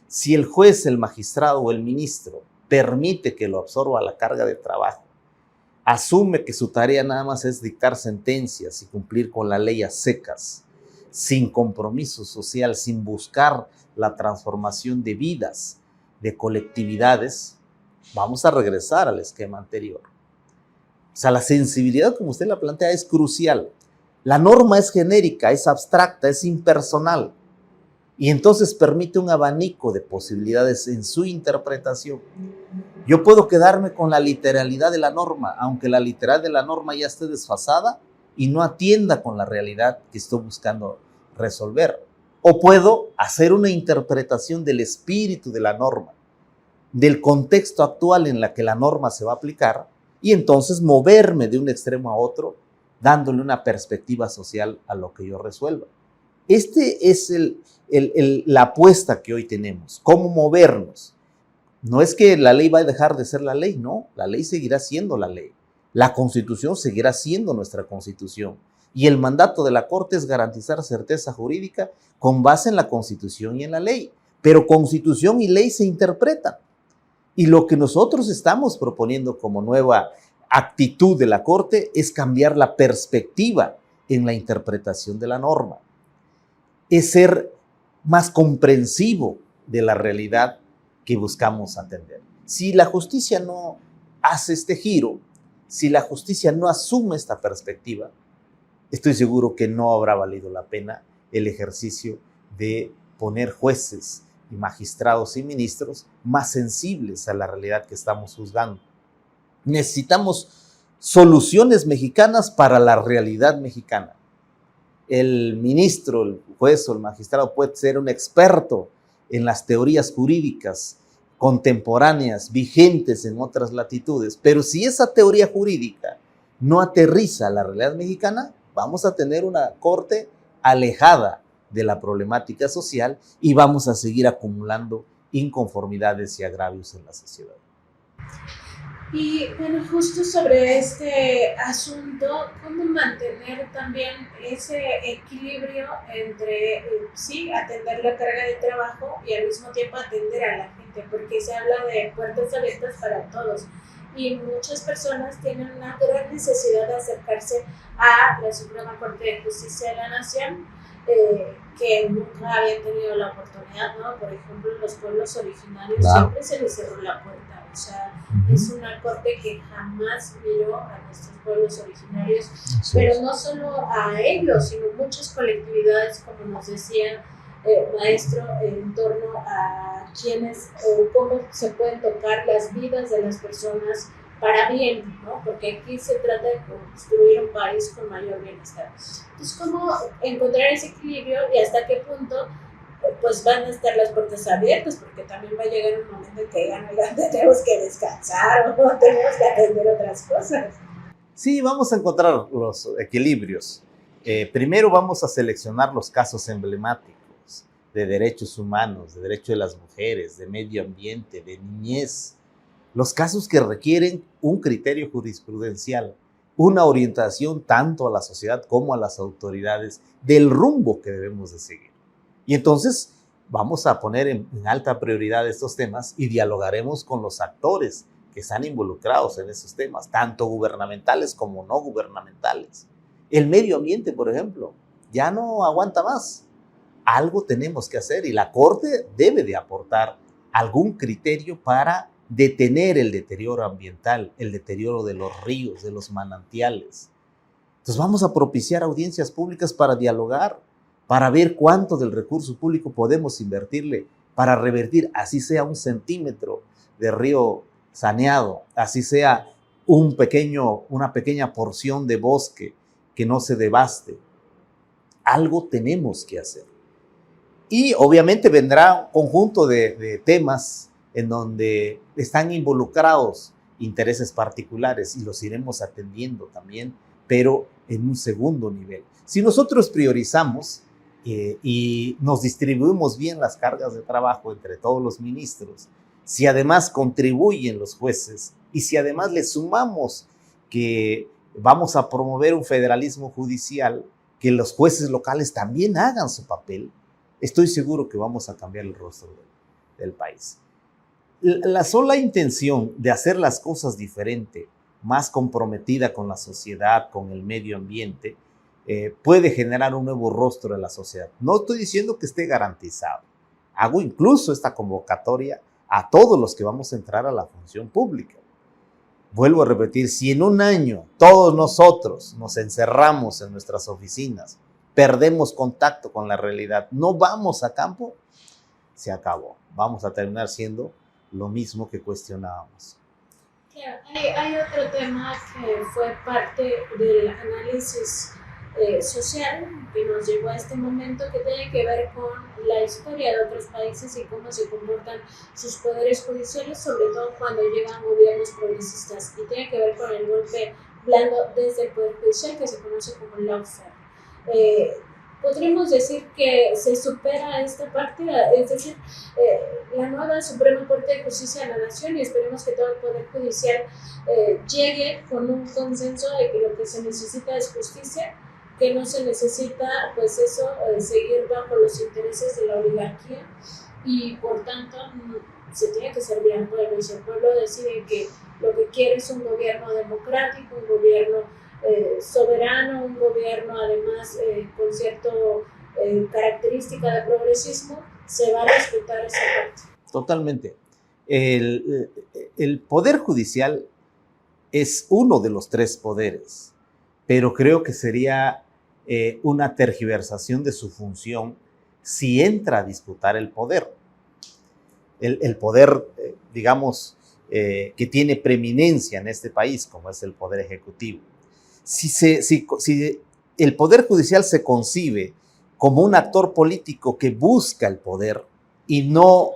Si el juez, el magistrado o el ministro permite que lo absorba la carga de trabajo, asume que su tarea nada más es dictar sentencias y cumplir con la ley a secas, sin compromiso social, sin buscar la transformación de vidas, de colectividades, vamos a regresar al esquema anterior. O sea, la sensibilidad, como usted la plantea, es crucial. La norma es genérica, es abstracta, es impersonal. Y entonces permite un abanico de posibilidades en su interpretación. Yo puedo quedarme con la literalidad de la norma, aunque la literalidad de la norma ya esté desfasada y no atienda con la realidad que estoy buscando resolver. O puedo hacer una interpretación del espíritu de la norma, del contexto actual en la que la norma se va a aplicar, y entonces moverme de un extremo a otro, dándole una perspectiva social a lo que yo resuelva. Este es la apuesta que hoy tenemos, cómo movernos. No es que la ley va a dejar de ser la ley, no, la ley seguirá siendo la ley. La Constitución seguirá siendo nuestra Constitución. Y el mandato de la Corte es garantizar certeza jurídica con base en la Constitución y en la ley. Pero Constitución y ley se interpretan. Y lo que nosotros estamos proponiendo como nueva actitud de la Corte es cambiar la perspectiva en la interpretación de la norma. Es ser más comprensivo de la realidad que buscamos atender. Si la justicia no hace este giro, si la justicia no asume esta perspectiva, estoy seguro que no habrá valido la pena el ejercicio de poner jueces y magistrados y ministros más sensibles a la realidad que estamos juzgando. Necesitamos soluciones mexicanas para la realidad mexicana. El ministro, el juez o el magistrado puede ser un experto en las teorías jurídicas contemporáneas, vigentes en otras latitudes, pero si esa teoría jurídica no aterriza a la realidad mexicana, vamos a tener una corte alejada de la problemática social y vamos a seguir acumulando inconformidades y agravios en la sociedad. Y bueno, justo sobre este asunto, ¿cómo mantener también ese equilibrio entre, sí, atender la carga de trabajo y al mismo tiempo atender a la gente? Porque se habla de puertas abiertas para todos y muchas personas tienen una gran necesidad de acercarse a la Suprema Corte de Justicia de la Nación, que nunca habían tenido la oportunidad, ¿no? Por ejemplo, en los pueblos originarios siempre se les cerró la puerta, o sea, es una corte que jamás miró a nuestros pueblos originarios, pero no solo a ellos, sino muchas colectividades, como nos decía maestro, en torno a quiénes o cómo se pueden tocar las vidas de las personas para bien, ¿no? Porque aquí se trata de construir un país con mayor bienestar. Entonces, ¿cómo encontrar ese equilibrio y hasta qué punto pues van a estar las puertas abiertas? Porque también va a llegar un momento en que ya tenemos que descansar o tenemos que atender otras cosas. Sí, vamos a encontrar los equilibrios. Primero vamos a seleccionar los casos emblemáticos de derechos humanos, de derechos de las mujeres, de medio ambiente, de niñez. Los casos que requieren un criterio jurisprudencial, una orientación tanto a la sociedad como a las autoridades del rumbo que debemos de seguir. Y entonces vamos a poner en alta prioridad estos temas y dialogaremos con los actores que están involucrados en esos temas, tanto gubernamentales como no gubernamentales. El medio ambiente, por ejemplo, ya no aguanta más. Algo tenemos que hacer y la Corte debe de aportar algún criterio para detener el deterioro ambiental, el deterioro de los ríos, de los manantiales. Entonces vamos a propiciar audiencias públicas para dialogar, para ver cuánto del recurso público podemos invertirle para revertir, así sea 1 centímetro de río saneado, así sea una pequeña porción de bosque que no se devaste. Algo tenemos que hacer. Y obviamente vendrá un conjunto de temas en donde están involucrados intereses particulares y los iremos atendiendo también, pero en un segundo nivel. Si nosotros priorizamos y nos distribuimos bien las cargas de trabajo entre todos los ministros, si además contribuyen los jueces y si además le sumamos que vamos a promover un federalismo judicial, que los jueces locales también hagan su papel, estoy seguro que vamos a cambiar el rostro del país. La sola intención de hacer las cosas diferente, más comprometida con la sociedad, con el medio ambiente, puede generar un nuevo rostro de la sociedad. No estoy diciendo que esté garantizado. Hago incluso esta convocatoria a todos los que vamos a entrar a la función pública. Vuelvo a repetir, si en un año todos nosotros nos encerramos en nuestras oficinas, perdemos contacto con la realidad, no vamos a campo, se acabó. Vamos a terminar siendo lo mismo que cuestionábamos. Claro, hay otro tema que fue parte del análisis social que nos llevó a este momento, que tiene que ver con la historia de otros países y cómo se comportan sus poderes judiciales, sobre todo cuando llegan gobiernos progresistas, y tiene que ver con el golpe blando desde el Poder Judicial, que se conoce como lawfare. Podríamos decir que se supera esta partida, es decir, la nueva Suprema Corte de Justicia de la Nación, y esperemos que todo el Poder Judicial llegue con un consenso de que lo que se necesita es justicia, que no se necesita, pues eso, seguir bajo los intereses de la oligarquía, y por tanto se tiene que servir al pueblo, y si el pueblo decide que lo que quiere es un gobierno democrático, un gobierno soberano, un gobierno además con cierta característica de progresismo, se va a respetar esa parte. Totalmente. El Poder Judicial es uno de los tres poderes, pero creo que sería una tergiversación de su función si entra a disputar el poder. El poder, digamos, que tiene preeminencia en este país, como es el Poder Ejecutivo. Si el Poder Judicial se concibe como un actor político que busca el poder y no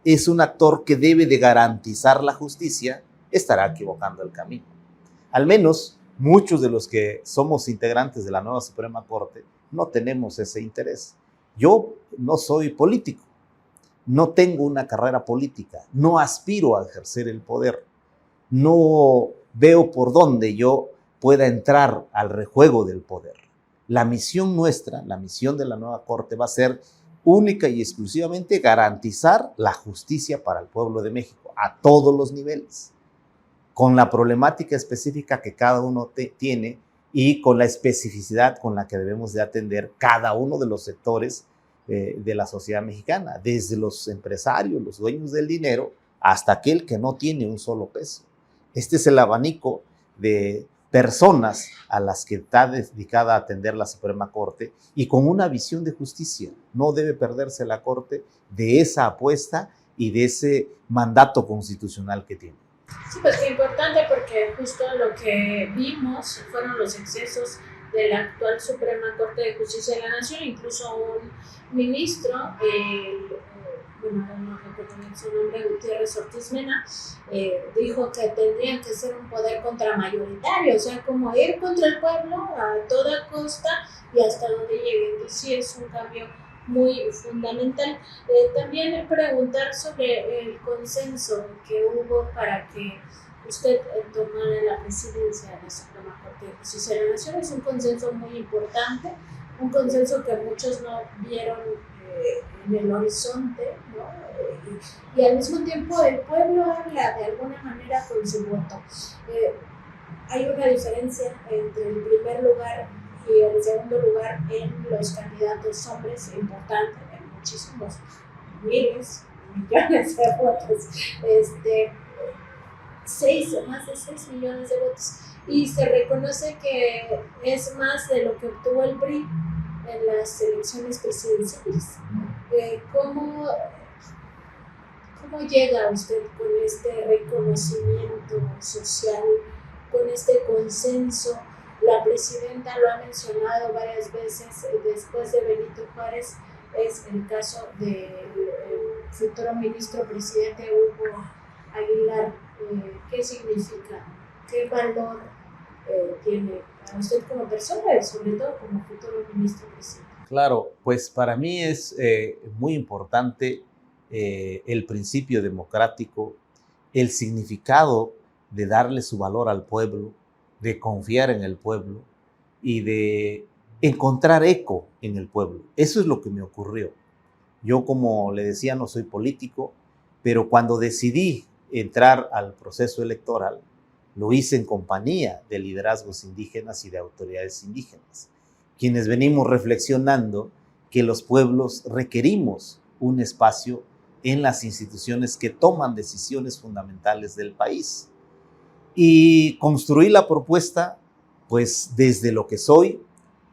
es un actor que debe de garantizar la justicia, estará equivocando el camino. Al menos muchos de los que somos integrantes de la nueva Suprema Corte no tenemos ese interés. Yo no soy político, no tengo una carrera política, no aspiro a ejercer el poder, no veo por dónde yo pueda entrar al rejuego del poder. La misión nuestra, la misión de la nueva Corte va a ser única y exclusivamente garantizar la justicia para el pueblo de México a todos los niveles, con la problemática específica que cada uno tiene y con la especificidad con la que debemos de atender cada uno de los sectores de la sociedad mexicana, desde los empresarios, los dueños del dinero, hasta aquel que no tiene un solo peso. Este es el abanico de personas a las que está dedicada a atender la Suprema Corte, y con una visión de justicia. No debe perderse la Corte de esa apuesta y de ese mandato constitucional que tiene. Sí, pues qué importante, porque justo lo que vimos fueron los excesos de la actual Suprema Corte de Justicia de la Nación. Incluso un ministro, no recuerdo bien su nombre, Gutiérrez Ortiz Mena, dijo que tendrían que ser un poder contramayoritario, o sea, como ir contra el pueblo a toda costa y hasta donde llegue. Entonces sí es un cambio muy fundamental. También preguntar sobre el consenso que hubo para que usted tomara la presidencia de la Suprema Corte de Justicia de la Nación. Es un consenso muy importante, un consenso que muchos no vieron en el horizonte, ¿no? Y al mismo tiempo el pueblo habla de alguna manera con su voto. Hay una diferencia entre el primer lugar y el segundo lugar en los candidatos hombres importante, en muchísimos, miles, millones de votos, más de 6 millones de votos, y se reconoce que es más de lo que obtuvo el PRI en las elecciones presidenciales. ¿Cómo llega usted con este reconocimiento social, con este consenso? La presidenta lo ha mencionado varias veces, después de Benito Juárez es el caso del futuro ministro presidente Hugo Aguilar, ¿qué significa? ¿Qué valor tiene para usted como persona y sobre todo como futuro ministro presidente? Claro, pues para mí es muy importante el principio democrático, el significado de darle su valor al pueblo, de confiar en el pueblo y de encontrar eco en el pueblo. Eso es lo que me ocurrió. Yo, como le decía, no soy político, pero cuando decidí entrar al proceso electoral, lo hice en compañía de liderazgos indígenas y de autoridades indígenas, quienes venimos reflexionando que los pueblos requerimos un espacio en las instituciones que toman decisiones fundamentales del país. Y construí la propuesta, pues desde lo que soy,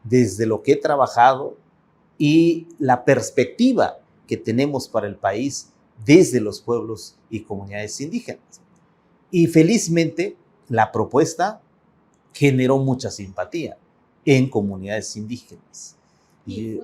desde lo que he trabajado y la perspectiva que tenemos para el país desde los pueblos y comunidades indígenas. Y felizmente la propuesta generó mucha simpatía en comunidades indígenas. Y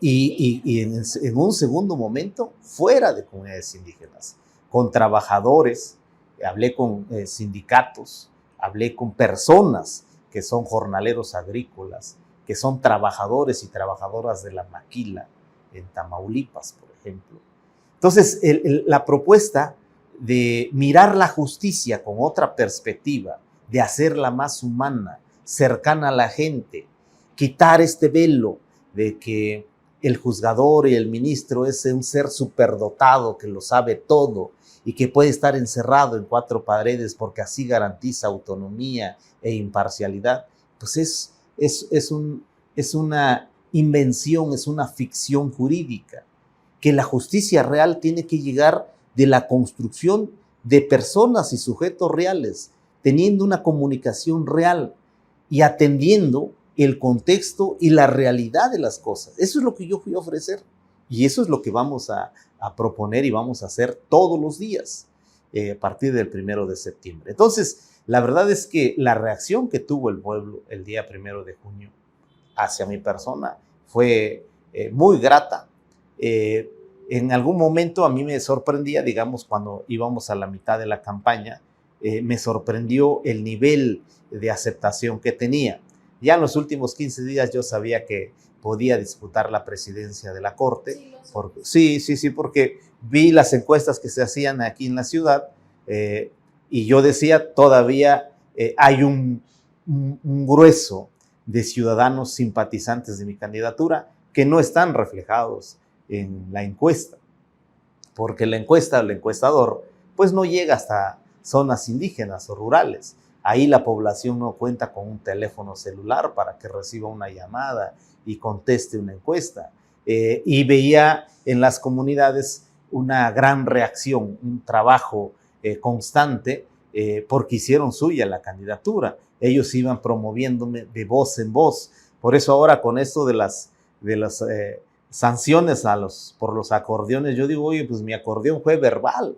en un segundo momento, fuera de comunidades indígenas, con trabajadores, hablé con sindicatos, hablé con personas que son jornaleros agrícolas, que son trabajadores y trabajadoras de la maquila en Tamaulipas, por ejemplo. Entonces, la propuesta de mirar la justicia con otra perspectiva, de hacerla más humana, cercana a la gente, quitar este velo de que el juzgador y el ministro es un ser superdotado que lo sabe todo y que puede estar encerrado en cuatro paredes porque así garantiza autonomía e imparcialidad, pues es una invención, es una ficción jurídica, que la justicia real tiene que llegar de la construcción de personas y sujetos reales, teniendo una comunicación real y atendiendo el contexto y la realidad de las cosas. Eso es lo que yo fui a ofrecer y eso es lo que vamos a proponer y vamos a hacer todos los días a partir del 1 de septiembre. Entonces, la verdad es que la reacción que tuvo el pueblo el día 1 de junio hacia mi persona fue muy grata. En algún momento a mí me sorprendía, digamos, cuando íbamos a la mitad de la campaña, me sorprendió el nivel de aceptación que tenía. Ya en los últimos 15 días yo sabía que podía disputar la presidencia de la Corte. Porque vi las encuestas que se hacían aquí en la ciudad y yo decía, todavía hay un grueso de ciudadanos simpatizantes de mi candidatura que no están reflejados en la encuesta, porque la encuesta, el encuestador, pues no llega hasta zonas indígenas o rurales. Ahí la población no cuenta con un teléfono celular para que reciba una llamada y conteste una encuesta. Y veía en las comunidades una gran reacción, un trabajo constante, porque hicieron suya la candidatura. Ellos iban promoviéndome de voz en voz. Por eso ahora con esto de las sanciones por los acordeones, yo digo, oye, pues mi acordeón fue verbal.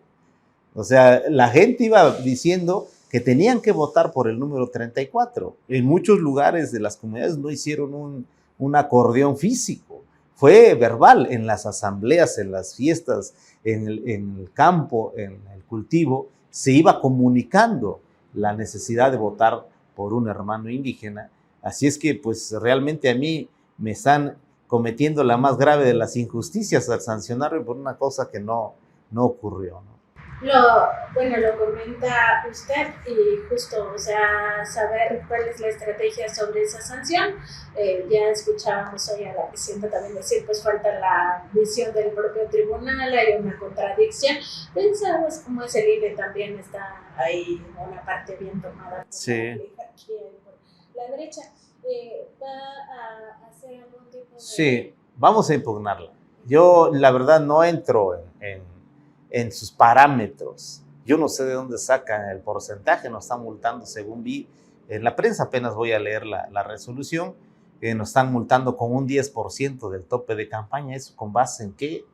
O sea, la gente iba diciendo que tenían que votar por el número 34. En muchos lugares de las comunidades no hicieron un acordeón físico. Fue verbal en las asambleas, en las fiestas, en el campo, en el cultivo. Se iba comunicando la necesidad de votar por un hermano indígena. Así es que, pues, realmente a mí me están cometiendo la más grave de las injusticias al sancionarme por una cosa que no ocurrió, ¿no? Lo comenta usted y justo, o sea, saber cuál es la estrategia sobre esa sanción. Ya escuchábamos hoy a la presidenta también decir, pues falta la visión del propio tribunal, hay una contradicción. Pensamos cómo es el INE también está ahí una parte bien tomada por la derecha. ¿Va a hacer algún tipo de...? Sí, vamos a impugnarla. Yo, la verdad, no entro en sus parámetros. Yo no sé de dónde sacan el porcentaje, nos están multando, según vi en la prensa, apenas voy a leer la resolución, nos están multando con un 10% del tope de campaña. ¿Eso con base en qué?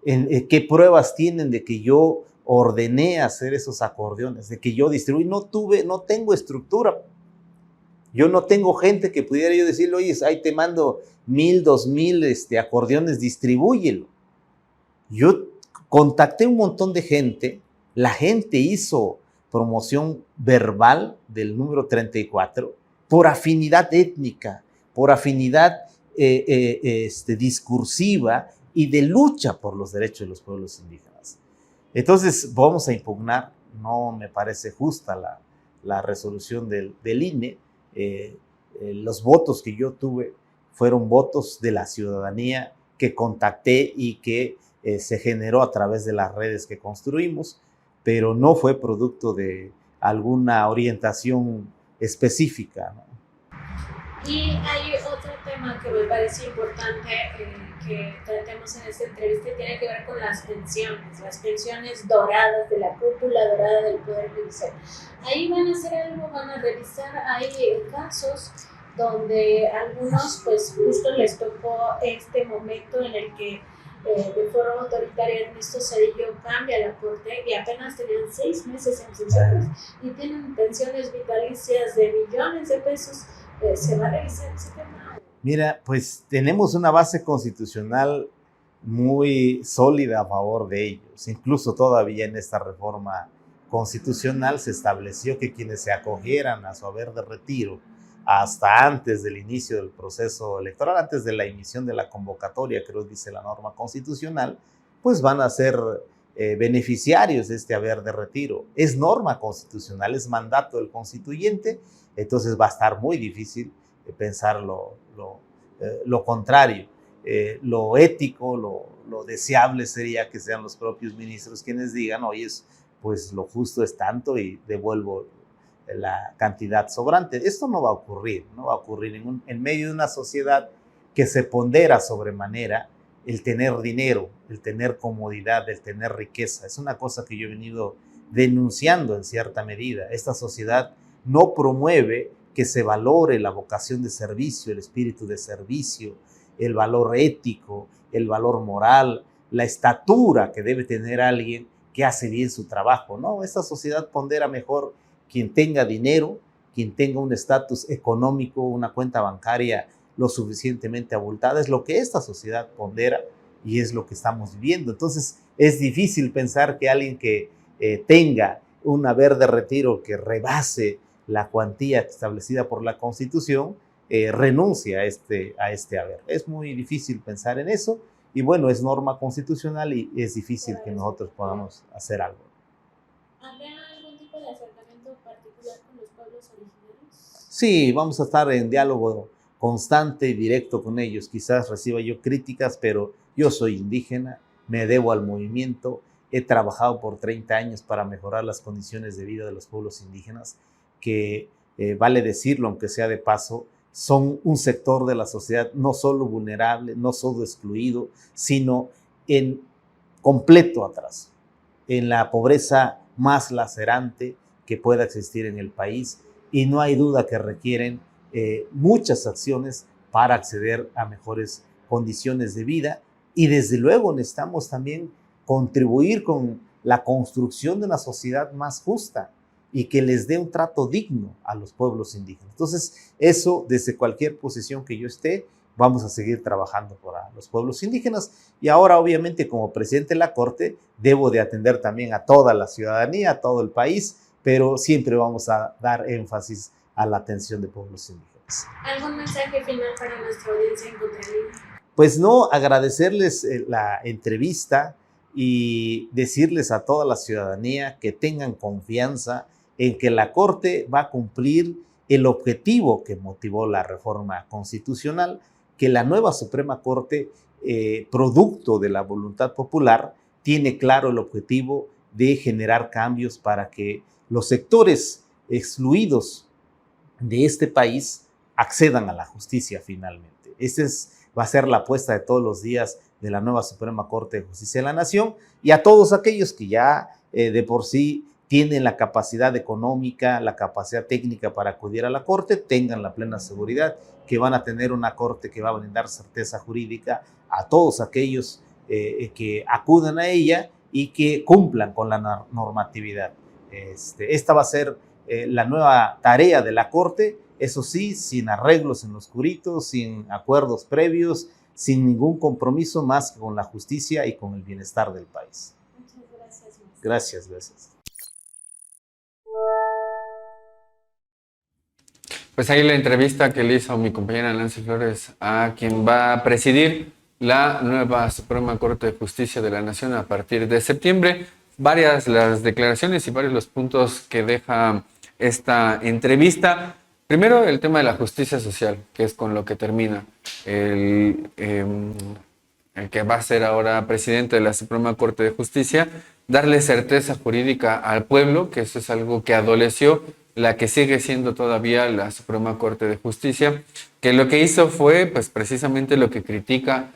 ¿En qué pruebas tienen de que yo ordené hacer esos acordeones, de que yo distribuí? No tengo estructura. Yo no tengo gente que pudiera yo decirle, oye, ahí te mando 1,000, 2,000 acordeones, distribúyelo. Yo contacté un montón de gente, la gente hizo promoción verbal del número 34 por afinidad étnica, por afinidad discursiva y de lucha por los derechos de los pueblos indígenas. Entonces vamos a impugnar, no me parece justa la resolución del INE. Los votos que yo tuve fueron votos de la ciudadanía que contacté y que se generó a través de las redes que construimos, pero no fue producto de alguna orientación específica, ¿no? Y hay otro tema que me parece importante que tratemos en esta entrevista y tiene que ver con las pensiones doradas de la cúpula dorada del Poder Judicial. Ahí van a hacer algo, van a revisar, hay casos donde algunos pues justo les tocó este momento en el que de forma autoritaria Ernesto Zedillo cambia la corte y apenas tenían 6 meses en funciones y tienen pensiones vitalicias de millones de pesos. ¿Se va a revisar ese tema? Mira, pues tenemos una base constitucional muy sólida a favor de ellos. Incluso todavía en esta reforma constitucional se estableció que quienes se acogieran a su haber de retiro hasta antes del inicio del proceso electoral, antes de la emisión de la convocatoria, creo que dice la norma constitucional, pues van a ser beneficiarios de este haber de retiro. Es norma constitucional, es mandato del constituyente, entonces va a estar muy difícil pensar lo contrario. Lo ético, lo deseable sería que sean los propios ministros quienes digan, oye, pues lo justo es tanto y devuelvo la cantidad sobrante. Esto no va a ocurrir, no va a ocurrir en medio de una sociedad que se pondera sobremanera el tener dinero, el tener comodidad, el tener riqueza. Es una cosa que yo he venido denunciando en cierta medida. Esta sociedad no promueve que se valore la vocación de servicio, el espíritu de servicio, el valor ético, el valor moral, la estatura que debe tener alguien que hace bien su trabajo. No, esta sociedad pondera mejor quien tenga dinero, quien tenga un estatus económico, una cuenta bancaria lo suficientemente abultada. Es lo que esta sociedad pondera y es lo que estamos viviendo. Entonces es difícil pensar que alguien que tenga un haber de retiro que rebase la cuantía establecida por la Constitución, renuncia a este haber. Es muy difícil pensar en eso y bueno, es norma constitucional y es difícil que nosotros podamos hacer algo. ¿Habrá algún tipo de acercamiento particular con los pueblos originarios? Sí, vamos a estar en diálogo constante y directo con ellos. Quizás reciba yo críticas, pero yo soy indígena, me debo al movimiento, he trabajado por 30 años para mejorar las condiciones de vida de los pueblos indígenas, que vale decirlo, aunque sea de paso, son un sector de la sociedad no solo vulnerable, no solo excluido, sino en completo atraso, en la pobreza más lacerante que pueda existir en el país, y no hay duda que requieren muchas acciones para acceder a mejores condiciones de vida, y desde luego necesitamos también contribuir con la construcción de una sociedad más justa y que les dé un trato digno a los pueblos indígenas. Entonces, eso desde cualquier posición que yo esté, vamos a seguir trabajando para los pueblos indígenas. Y ahora, obviamente, como presidente de la Corte, debo de atender también a toda la ciudadanía, a todo el país, pero siempre vamos a dar énfasis a la atención de pueblos indígenas. ¿Algún mensaje final para nuestra audiencia en Contralínea? Pues no, agradecerles la entrevista y decirles a toda la ciudadanía que tengan confianza en que la Corte va a cumplir el objetivo que motivó la reforma constitucional, que la nueva Suprema Corte, producto de la voluntad popular, tiene claro el objetivo de generar cambios para que los sectores excluidos de este país accedan a la justicia finalmente. Va a ser la apuesta de todos los días de la nueva Suprema Corte de Justicia de la Nación, y a todos aquellos que ya de por sí tienen la capacidad económica, la capacidad técnica para acudir a la Corte, tengan la plena seguridad que van a tener una Corte que va a brindar certeza jurídica a todos aquellos que acudan a ella y que cumplan con la normatividad. Esta va a ser la nueva tarea de la Corte, eso sí, sin arreglos en lo oscurito, sin acuerdos previos, sin ningún compromiso más que con la justicia y con el bienestar del país. Muchas gracias, maestro. Gracias, gracias. Pues ahí la entrevista que le hizo mi compañera Nancy Flores a quien va a presidir la nueva Suprema Corte de Justicia de la Nación a partir de septiembre. Varias las declaraciones y varios los puntos que deja esta entrevista. Primero, el tema de la justicia social, que es con lo que termina el que va a ser ahora presidente de la Suprema Corte de Justicia, darle certeza jurídica al pueblo, que eso es algo que adoleció la que sigue siendo todavía la Suprema Corte de Justicia, que lo que hizo fue pues precisamente lo que critica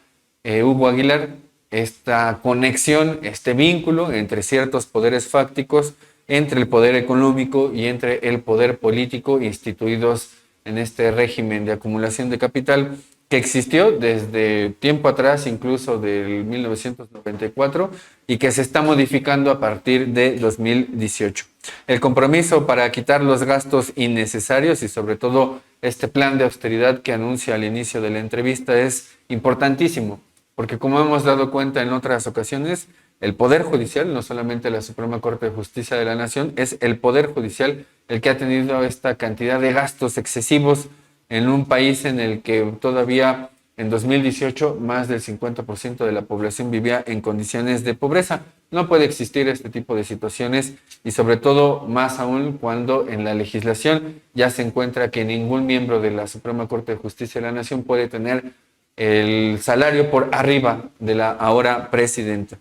Hugo Aguilar, esta conexión, este vínculo entre ciertos poderes fácticos, entre el poder económico y entre el poder político instituidos en este régimen de acumulación de capital que existió desde tiempo atrás, incluso del 1994, y que se está modificando a partir de 2018. El compromiso para quitar los gastos innecesarios y sobre todo este plan de austeridad que anuncia al inicio de la entrevista es importantísimo, porque como hemos dado cuenta en otras ocasiones, el Poder Judicial, no solamente la Suprema Corte de Justicia de la Nación, es el Poder Judicial el que ha tenido esta cantidad de gastos excesivos en un país en el que todavía en 2018 más del 50% de la población vivía en condiciones de pobreza. No puede existir este tipo de situaciones y sobre todo más aún cuando en la legislación ya se encuentra que ningún miembro de la Suprema Corte de Justicia de la Nación puede tener el salario por arriba de la ahora presidenta.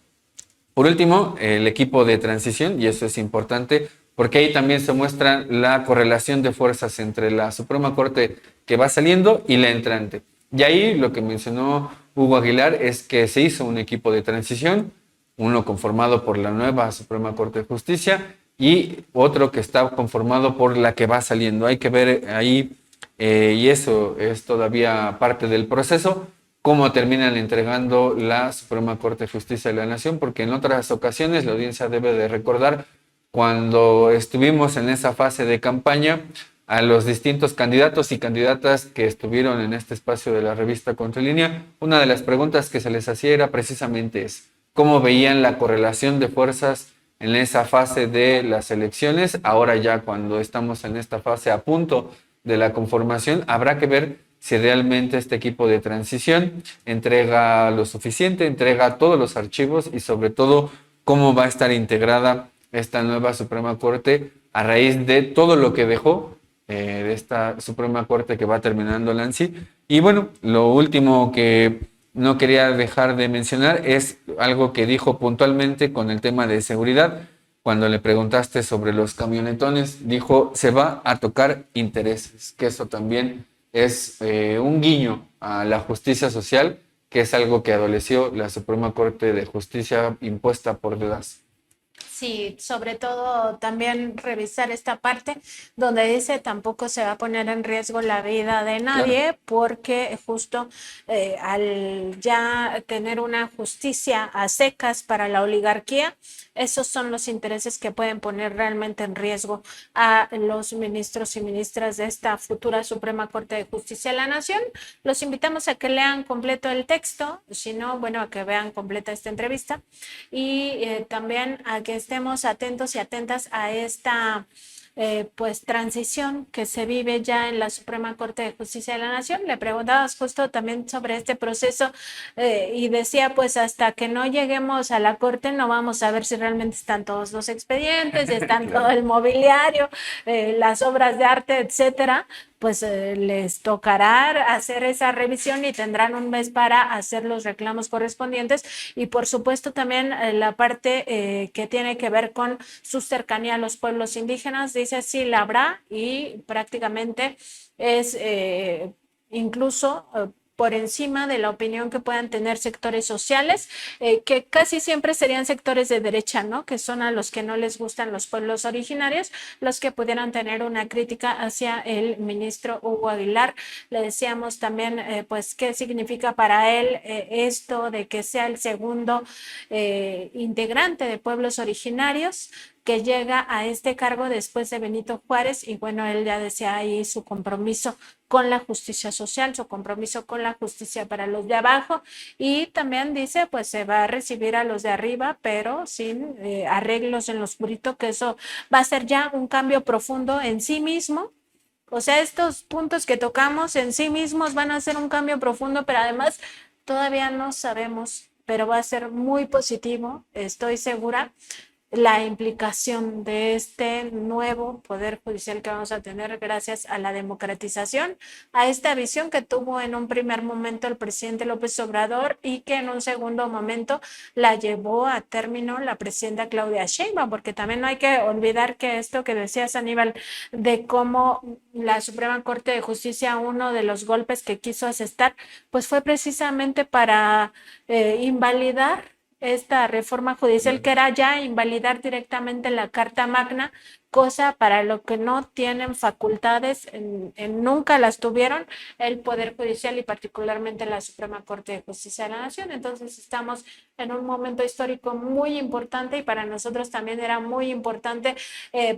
Por último, el equipo de transición, y eso es importante, porque ahí también se muestra la correlación de fuerzas entre la Suprema Corte que va saliendo y la entrante. Y ahí lo que mencionó Hugo Aguilar es que se hizo un equipo de transición, uno conformado por la nueva Suprema Corte de Justicia y otro que está conformado por la que va saliendo. Hay que ver ahí, y eso es todavía parte del proceso, cómo terminan entregando la Suprema Corte de Justicia de la Nación, porque en otras ocasiones la audiencia debe de recordar cuando estuvimos en esa fase de campaña a los distintos candidatos y candidatas que estuvieron en este espacio de la revista Contralínea, una de las preguntas que se les hacía era precisamente cómo veían la correlación de fuerzas en esa fase de las elecciones. Ahora ya cuando estamos en esta fase a punto de la conformación, habrá que ver si realmente este equipo de transición entrega lo suficiente, entrega todos los archivos y sobre todo cómo va a estar integrada esta nueva Suprema Corte a raíz de todo lo que dejó de esta Suprema Corte que va terminando Nancy. Y bueno, lo último que no quería dejar de mencionar es algo que dijo puntualmente con el tema de seguridad. Cuando le preguntaste sobre los camionetones, dijo, se va a tocar intereses, que eso también es un guiño a la justicia social, que es algo que adoleció la Suprema Corte de Justicia impuesta por Dedazo. Sí, sobre todo también revisar esta parte donde dice tampoco se va a poner en riesgo la vida de nadie, claro, porque justo al ya tener una justicia a secas para la oligarquía, esos son los intereses que pueden poner realmente en riesgo a los ministros y ministras de esta futura Suprema Corte de Justicia de la Nación. Los invitamos a que lean completo el texto, si no, bueno, a que vean completa esta entrevista y también a que estemos atentos y atentas a esta pues transición que se vive ya en la Suprema Corte de Justicia de la Nación. Le preguntabas justo también sobre este proceso y decía pues hasta que no lleguemos a la Corte no vamos a ver si realmente están todos los expedientes, están claro, todo el mobiliario, las obras de arte, etcétera. Pues les tocará hacer esa revisión y tendrán un mes para hacer los reclamos correspondientes y por supuesto también la parte que tiene que ver con su cercanía a los pueblos indígenas, dice sí la habrá y prácticamente es incluso por encima de la opinión que puedan tener sectores sociales, que casi siempre serían sectores de derecha, ¿no? Que son a los que no les gustan los pueblos originarios, los que pudieran tener una crítica hacia el ministro Hugo Aguilar. Le decíamos también, pues, qué significa para él esto de que sea el segundo integrante de pueblos originarios, que llega a este cargo después de Benito Juárez y bueno, él ya decía ahí su compromiso con la justicia social, su compromiso con la justicia para los de abajo y también dice pues se va a recibir a los de arriba pero sin arreglos en lo oscurito, que eso va a ser ya un cambio profundo en sí mismo. O sea, estos puntos que tocamos en sí mismos van a ser un cambio profundo, pero además todavía no sabemos, pero va a ser muy positivo, estoy segura, la implicación de este nuevo poder judicial que vamos a tener gracias a la democratización, a esta visión que tuvo en un primer momento el presidente López Obrador y que en un segundo momento la llevó a término la presidenta Claudia Sheinbaum, porque también no hay que olvidar que esto que decías, Aníbal, de cómo la Suprema Corte de Justicia, uno de los golpes que quiso asestar, pues fue precisamente para invalidar esta reforma judicial, que era ya invalidar directamente la Carta Magna, cosa para lo que no tienen facultades, nunca las tuvieron el Poder Judicial y particularmente la Suprema Corte de Justicia de la Nación. Entonces estamos en un momento histórico muy importante y para nosotros también era muy importante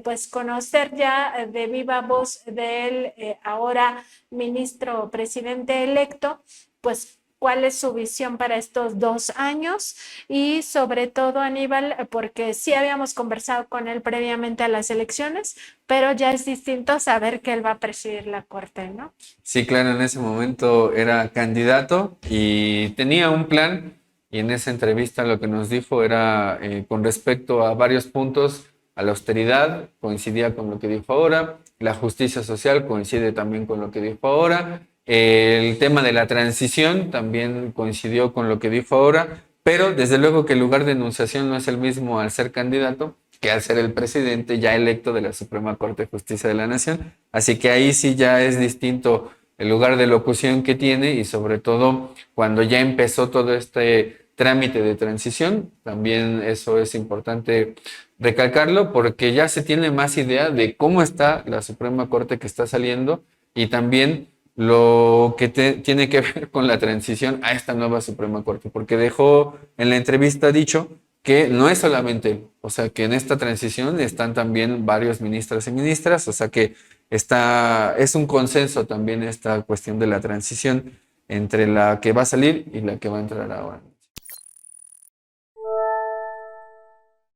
pues conocer ya de viva voz del ahora ministro presidente electo, pues cuál es su visión para estos 2 años y sobre todo, Aníbal, porque sí habíamos conversado con él previamente a las elecciones, pero ya es distinto saber que él va a presidir la Corte, ¿no? Sí, claro, en ese momento era candidato y tenía un plan y en esa entrevista lo que nos dijo era con respecto a varios puntos, a la austeridad, coincidía con lo que dijo ahora, la justicia social coincide también con lo que dijo ahora, el tema de la transición también coincidió con lo que dijo ahora, pero desde luego que el lugar de enunciación no es el mismo al ser candidato que al ser el presidente ya electo de la Suprema Corte de Justicia de la Nación. Así que ahí sí ya es distinto el lugar de locución que tiene y sobre todo cuando ya empezó todo este trámite de transición, también eso es importante recalcarlo porque ya se tiene más idea de cómo está la Suprema Corte que está saliendo y también lo que tiene que ver con la transición a esta nueva Suprema Corte, porque dejó en la entrevista dicho que no es solamente él, o sea que en esta transición están también varios ministros y ministras, o sea que es un consenso también esta cuestión de la transición entre la que va a salir y la que va a entrar ahora.